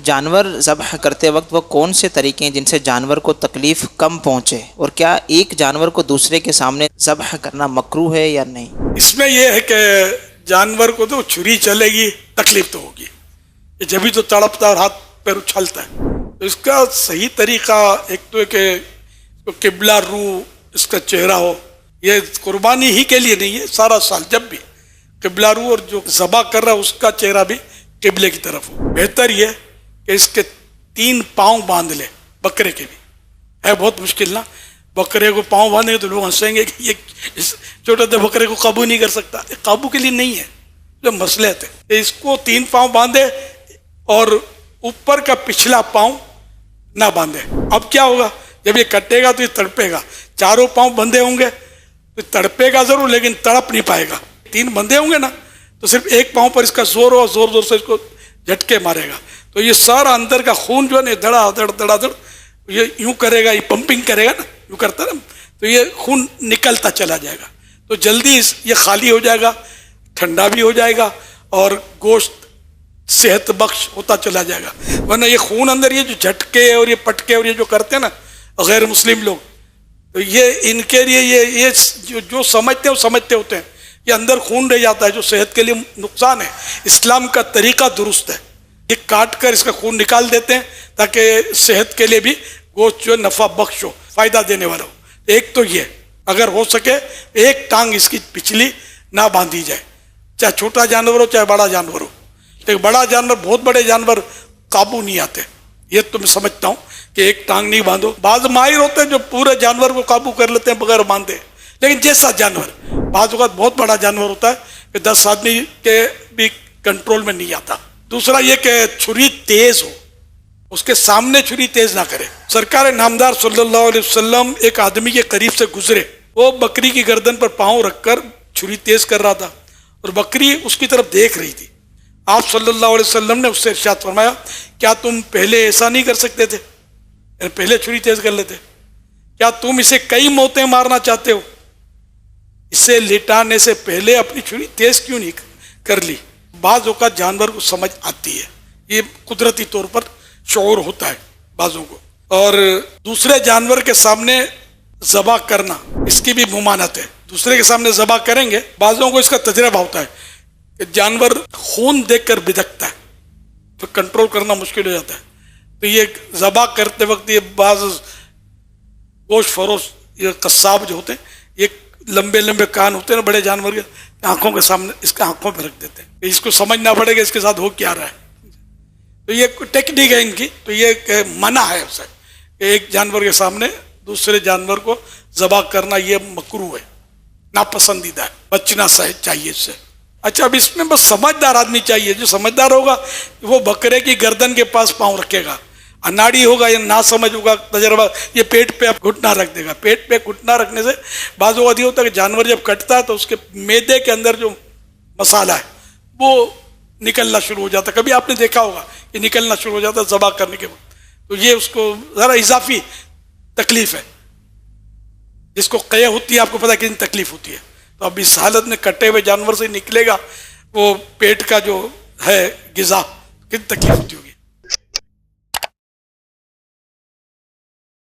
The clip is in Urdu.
جانور ذبح کرتے وقت وہ کون سے طریقے ہیں جن سے جانور کو تکلیف کم پہنچے، اور کیا ایک جانور کو دوسرے کے سامنے ذبح کرنا مکروہ ہے یا نہیں؟ اس میں یہ ہے کہ جانور کو تو چھری چلے گی، تکلیف تو ہوگی، یہ جبھی تو تڑپتا اور ہاتھ پیر اچھلتا ہے. تو اس کا صحیح طریقہ ایک تو ہے کہ قبلہ رو اس کا چہرہ ہو. یہ قربانی ہی کے لیے نہیں ہے، سارا سال جب بھی قبلہ رو، اور جو ذبح کر رہا ہے اس کا چہرہ بھی قبلے کی طرف ہو. بہتر یہ کہ اس کے 3 پاؤں باندھ لے، بکرے کے بھی ہے بہت مشکل نا. بکرے کو پاؤں باندھیں گے تو لوگ ہنسیں گے کہ یہ چھوٹے سے بکرے کو قابو نہیں کر سکتا. یہ قابو کے لیے نہیں ہے، جو مصلحت ہے. اس کو 3 پاؤں باندھے اور اوپر کا پچھلا پاؤں نہ باندھے. اب کیا ہوگا، جب یہ کٹے گا تو یہ تڑپے گا. 4 پاؤں بندھے ہوں گے تو تڑپے گا ضرور، لیکن تڑپ نہیں پائے گا. 3 بندھے ہوں گے نا تو صرف ایک پاؤں پر اس کا زور ہو، زور زور سے اس کو جھٹکے مارے گا. تو یہ سارا اندر کا خون جو ہے نا دھڑا دھڑ دھڑا دھڑ یہ یوں کرے گا، یہ پمپنگ کرے گا نا، یوں کرتا نا، تو یہ خون نکلتا چلا جائے گا. تو جلدی یہ خالی ہو جائے گا، ٹھنڈا بھی ہو جائے گا، اور گوشت صحت بخش ہوتا چلا جائے گا. ورنہ یہ خون اندر یہ جو جھٹکے اور یہ پٹکے اور یہ جو کرتے ہیں نا غیر مسلم لوگ، تو یہ ان کے لیے یہ جو سمجھتے ہیں وہ سمجھتے ہوتے ہیں. یہ اندر خون رہ جاتا ہے جو صحت کے لیے نقصان ہے. اسلام کا طریقہ درست ہے، یہ کاٹ کر اس کا خون نکال دیتے ہیں تاکہ صحت کے لیے بھی گوشت جو نفع بخش ہو، فائدہ دینے والا ہو. ایک تو یہ اگر ہو سکے ایک ٹانگ اس کی پچھلی نہ باندھی جائے، چاہے چھوٹا جانور ہو چاہے بڑا جانور ہو. لیکن بڑا جانور، بہت بڑے جانور قابو نہیں آتے، یہ تو میں سمجھتا ہوں کہ ایک ٹانگ نہیں باندھو. بعض ماہر ہوتے ہیں جو پورے جانور کو قابو کر لیتے ہیں بغیر باندھے. لیکن جیسا جانور، بعض اوقات بہت بڑا جانور ہوتا ہے کہ 10 آدمی کے بھی کنٹرول میں نہیں آتا. دوسرا یہ کہ چھری تیز ہو، اس کے سامنے چھری تیز نہ کرے. سرکار نامدار صلی اللہ علیہ وسلم ایک آدمی کے قریب سے گزرے، وہ بکری کی گردن پر پاؤں رکھ کر چھری تیز کر رہا تھا اور بکری اس کی طرف دیکھ رہی تھی. آپ صلی اللہ علیہ وسلم نے اس سے ارشاد فرمایا، کیا تم پہلے ایسا نہیں کر سکتے تھے؟ پہلے چھری تیز کر لیتے. کیا تم اسے کئی موتیں مارنا چاہتے ہو؟ اسے لٹانے سے پہلے اپنی چھری تیز کیوں نہیں کر لی؟ بعض اوقات جانور کو سمجھ آتی ہے، یہ قدرتی طور پر شعور ہوتا ہے بعضوں کو. اور دوسرے جانور کے سامنے ذبح کرنا، اس کی بھی ممانعت ہے. دوسرے کے سامنے ذبح کریں گے، بعضوں کو اس کا تجربہ ہوتا ہے کہ جانور خون دیکھ کر بدکتا ہے تو کنٹرول کرنا مشکل ہو جاتا ہے. تو یہ ذبح کرتے وقت یہ بعض گوشت فروش، یہ قصاب جو ہوتے ہیں، یہ لمبے لمبے کان ہوتے ہیں نا بڑے جانور کے، آنکھوں کے سامنے اس کے آنکھوں پہ رکھ دیتے ہیں کہ اس کو سمجھنا پڑے گا اس کے ساتھ ہو کیا رہا ہے. تو یہ ٹیکنیک ہے ان کی. تو یہ کہ منع ہے اسے کہ ایک جانور کے سامنے دوسرے جانور کو ذبح کرنا یہ مکروہ ہے، ناپسندیدہ ہے، بچنا چاہیے اس سے. اچھا، اب اس میں بس سمجھدار آدمی چاہیے. جو سمجھدار ہوگا وہ بکرے کی گردن کے پاس پاؤں رکھے گا. اناڑی ہوگا یا نہ سمجھ ہوگا، تجربہ، یہ پیٹ پہ اب گھٹنا رکھ دے گا. پیٹ پہ گھٹنا رکھنے سے بعض اوقات یہ ہوتا ہے کہ جانور جب کٹتا ہے تو اس کے معدے کے اندر جو مسالہ ہے وہ نکلنا شروع ہو جاتا ہے. کبھی آپ نے دیکھا ہوگا یہ نکلنا شروع ہو جاتا ہے ذبح کرنے کے وقت. تو یہ اس کو ذرا اضافی تکلیف ہے. جس کو قے ہوتی ہے آپ کو پتا کتنی تکلیف ہوتی ہے. تو اب اس حالت میں کٹے ہوئے جانور سے نکلے گا وہ پیٹ کا جو ہے غذا، کتنی تکلیف ہوتی ہوگی.